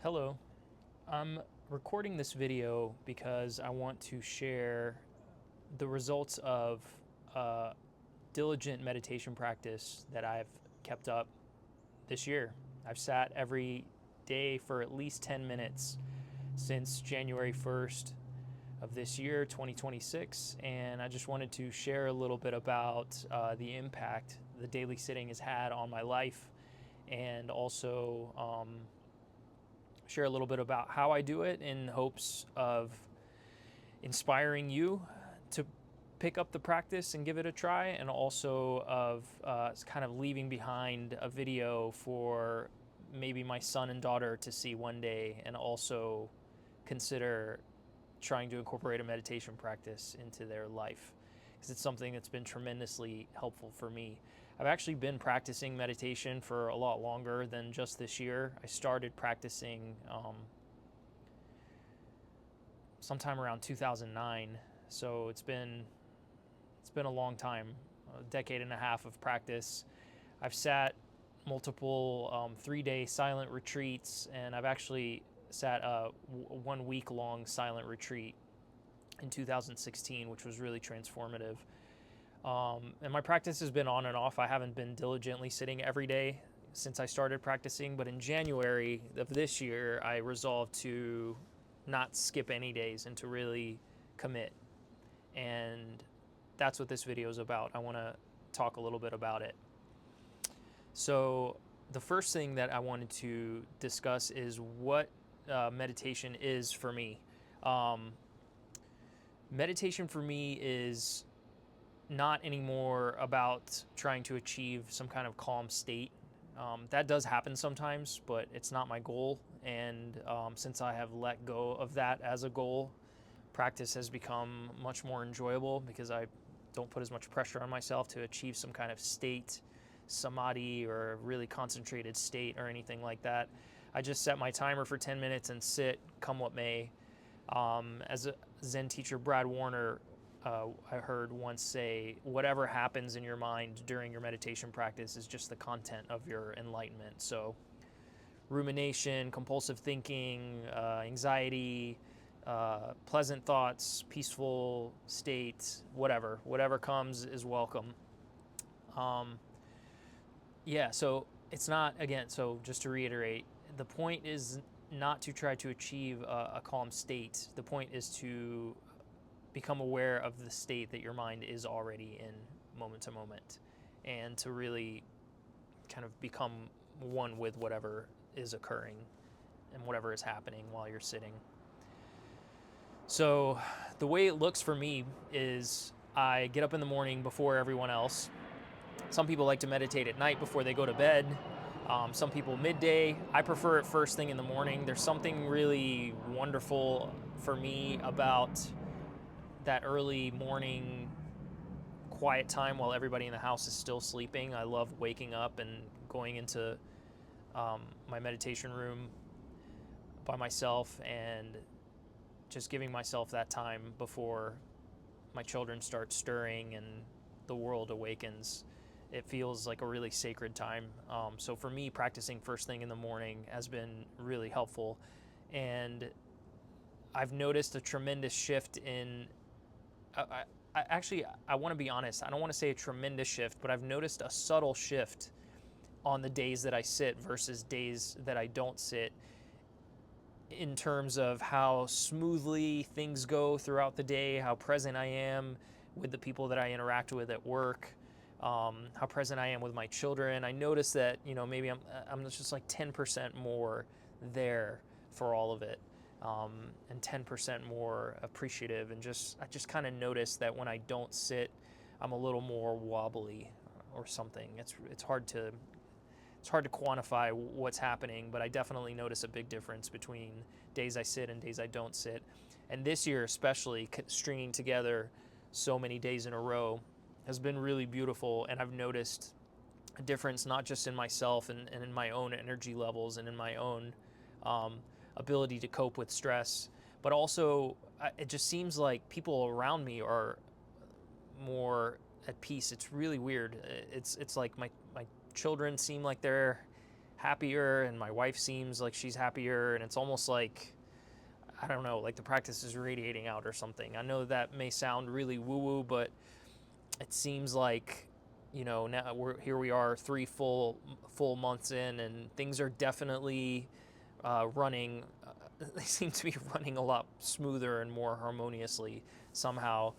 Hello. I'm recording this video because I want to share the results of a diligent meditation practice that I've kept up this year. I've sat every day for at least 10 minutes since January 1st of this year, 2026, and I just wanted to share a little bit about the impact the daily sitting has had on my life and also share a little bit about how I do it in hopes of inspiring you to pick up the practice and give it a try, and also of kind of leaving behind a video for maybe my son and daughter to see one day and also consider trying to incorporate a meditation practice into their life, because it's something that's been tremendously helpful for me. I've actually been practicing meditation for a lot longer than just this year. I started practicing sometime around 2009, so it's been a long time, a decade and a half of practice. I've sat multiple 3-day silent retreats, and I've actually sat a 1 week long silent retreat in 2016, which was really transformative. And my practice has been on and off. I haven't been diligently sitting every day since I started practicing, but in January of this year, I resolved to not skip any days and to really commit. And that's what this video is about. I want to talk a little bit about it. So, the first thing that I wanted to discuss is what meditation is for me. Um, Meditation for me is not anymore about trying to achieve some kind of calm state. That does happen sometimes, but it's not my goal. And since I have let go of that as a goal, practice has become much more enjoyable because I don't put as much pressure on myself to achieve some kind of state, samadhi, or a really concentrated state or anything like that. I just set my timer for 10 minutes and sit, come what may. As a Zen teacher, Brad Warner, I heard once say, whatever happens in your mind during your meditation practice is just the content of your enlightenment. So, rumination, compulsive thinking, anxiety, pleasant thoughts, peaceful state, whatever comes is welcome. Yeah, so it's not, again, so just to reiterate, the point is not to try to achieve a calm state. The point is to become aware of the state that your mind is already in moment to moment, and to really kind of become one with whatever is occurring and whatever is happening while you're sitting. So, the way it looks for me is I get up in the morning before everyone else. Some people like to meditate at night before they go to bed. Some people midday. I prefer it first thing in the morning. There's something really wonderful for me about that early morning quiet time while everybody in the house is still sleeping. I love waking up and going into my meditation room by myself and just giving myself that time before my children start stirring and the world awakens. It feels like a really sacred time. So for me, practicing first thing in the morning has been really helpful. And I've noticed a tremendous shift in. I want to be honest. I don't want to say a tremendous shift, but I've noticed a subtle shift on the days that I sit versus days that I don't sit, in terms of how smoothly things go throughout the day, how present I am with the people that I interact with at work, how present I am with my children. I notice that, maybe I'm just like 10% more there for all of it, and 10% more appreciative. And I just kind of notice that when I don't sit, I'm a little more wobbly or something. It's hard to quantify what's happening, but I definitely notice a big difference between days I sit and days I don't sit. And this year, especially, stringing together so many days in a row has been really beautiful. And I've noticed a difference not just in myself and in my own energy levels and in my own ability to cope with stress, but also it just seems like people around me are more at peace. It's really weird. It's like my children seem like they're happier, and my wife seems like she's happier, and it's almost like, I don't know, like the practice is radiating out or something. I know that may sound really woo-woo, but it seems like, now here we are 3 full months in, and things are definitely running. They seem to be running a lot smoother and more harmoniously somehow,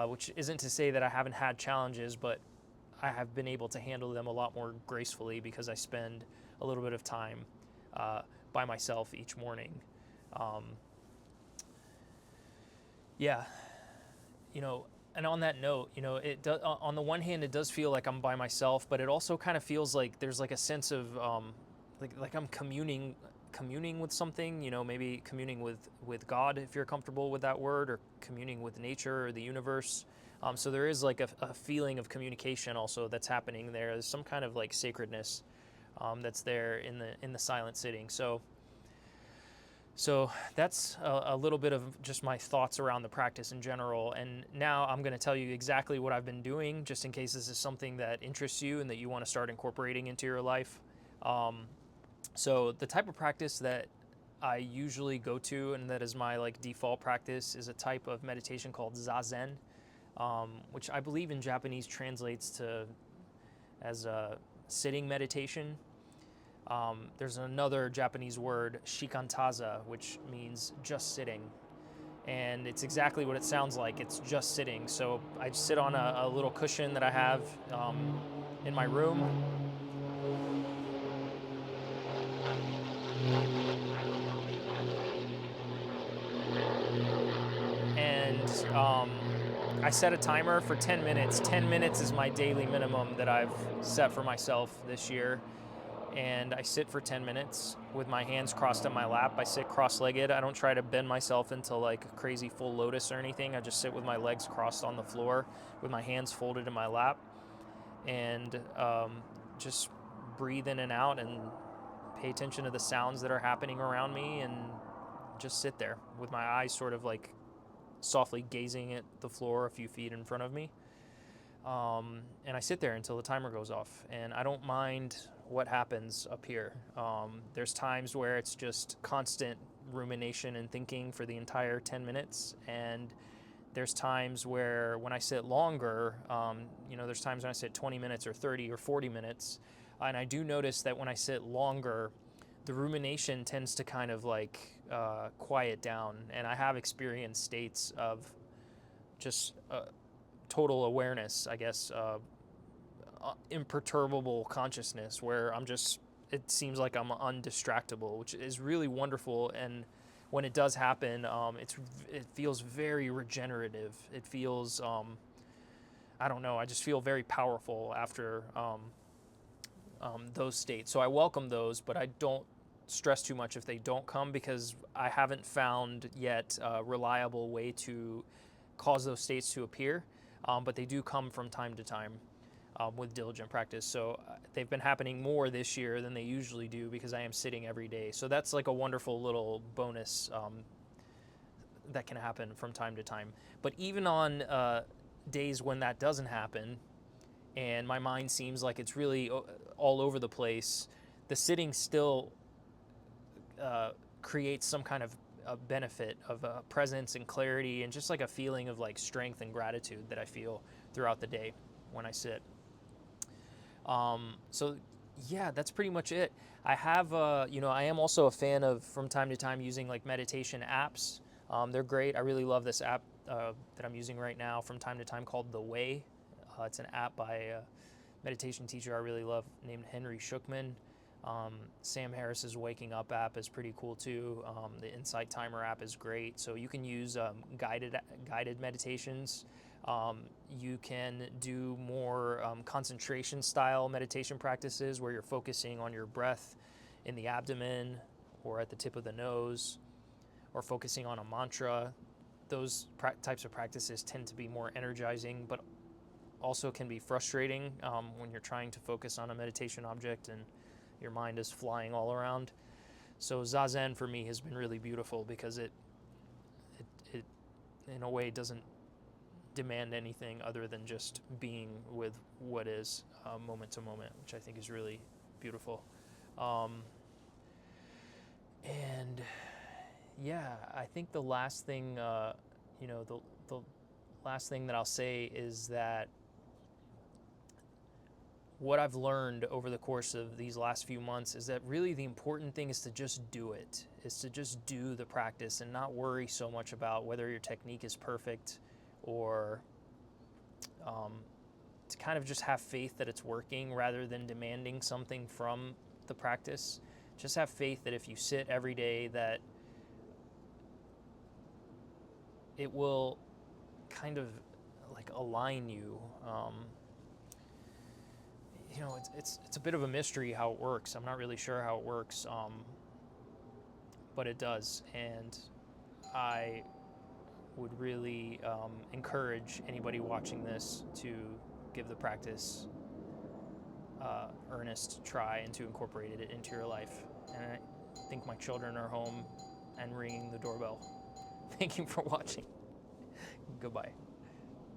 which isn't to say that I haven't had challenges, but I have been able to handle them a lot more gracefully because I spend a little bit of time by myself each morning. Um, yeah, and on that note, on the one hand, it does feel like I'm by myself, but it also kind of feels like there's like a sense of like I'm communing with something, maybe communing with God, if you're comfortable with that word, or communing with nature or the universe. So there is like a feeling of communication also that's happening there. There's some kind of like sacredness that's there in the silent sitting. So that's a little bit of just my thoughts around the practice in general. And now I'm going to tell you exactly what I've been doing, just in case this is something that interests you and that you want to start incorporating into your life. So the type of practice that I usually go to, and that is my like default practice, is a type of meditation called Zazen, which I believe in Japanese translates to as a sitting meditation. There's another Japanese word, shikantaza, which means just sitting. And it's exactly what it sounds like. It's just sitting. So I sit on a little cushion that I have in my room. And I set a timer for 10 minutes. 10 minutes is my daily minimum that I've set for myself this year. And I sit for 10 minutes with my hands crossed on my lap. I sit cross-legged. I don't try to bend myself into like a crazy full lotus or anything. I just sit with my legs crossed on the floor with my hands folded in my lap, and just breathe in and out and pay attention to the sounds that are happening around me, and just sit there with my eyes sort of like softly gazing at the floor a few feet in front of me. And I sit there until the timer goes off, and I don't mind what happens up here. There's times where it's just constant rumination and thinking for the entire 10 minutes, and there's times where when I sit longer, there's times when I sit 20 minutes or 30 or 40 minutes, and I do notice that when I sit longer, the rumination tends to kind of like quiet down, and I have experienced states of just total awareness, I guess, imperturbable consciousness, where it seems like I'm undistractable, which is really wonderful. And when it does happen, it feels very regenerative. It feels, I don't know, I just feel very powerful after those states. So I welcome those, but I don't stress too much if they don't come, because I haven't found yet a reliable way to cause those states to appear. But they do come from time to time with diligent practice. So they've been happening more this year than they usually do, because I am sitting every day. So that's like a wonderful little bonus that can happen from time to time. But even on days when that doesn't happen, and my mind seems like it's really all over the place, the sitting still creates some kind of a benefit of presence and clarity, and just like a feeling of like strength and gratitude that I feel throughout the day when I sit. So yeah, that's pretty much it. I have, I am also a fan of, from time to time, using like meditation apps. They're great. I really love this app that I'm using right now from time to time called The Way. It's an app by a meditation teacher I really love named Henry Shukman. Sam Harris's Waking Up app is pretty cool too. The Insight Timer app is great. So you can use guided meditations. You can do more concentration style meditation practices where you're focusing on your breath in the abdomen or at the tip of the nose, or focusing on a mantra. Those types of practices tend to be more energizing, but also can be frustrating when you're trying to focus on a meditation object and your mind is flying all around. So Zazen for me has been really beautiful, because it in a way doesn't demand anything other than just being with what is moment to moment, which I think is really beautiful. Um, and yeah, I think the last thing, the last thing that I'll say is that what I've learned over the course of these last few months is that really the important thing is to just do it, is to just do the practice and not worry so much about whether your technique is perfect, or to kind of just have faith that it's working rather than demanding something from the practice. Just have faith that if you sit every day, that it will kind of like align you. It's a bit of a mystery how it works. I'm not really sure how it works, but it does. And I would really encourage anybody watching this to give the practice earnest try and to incorporate it into your life. And I think my children are home and ringing the doorbell. Thank you for watching. Goodbye.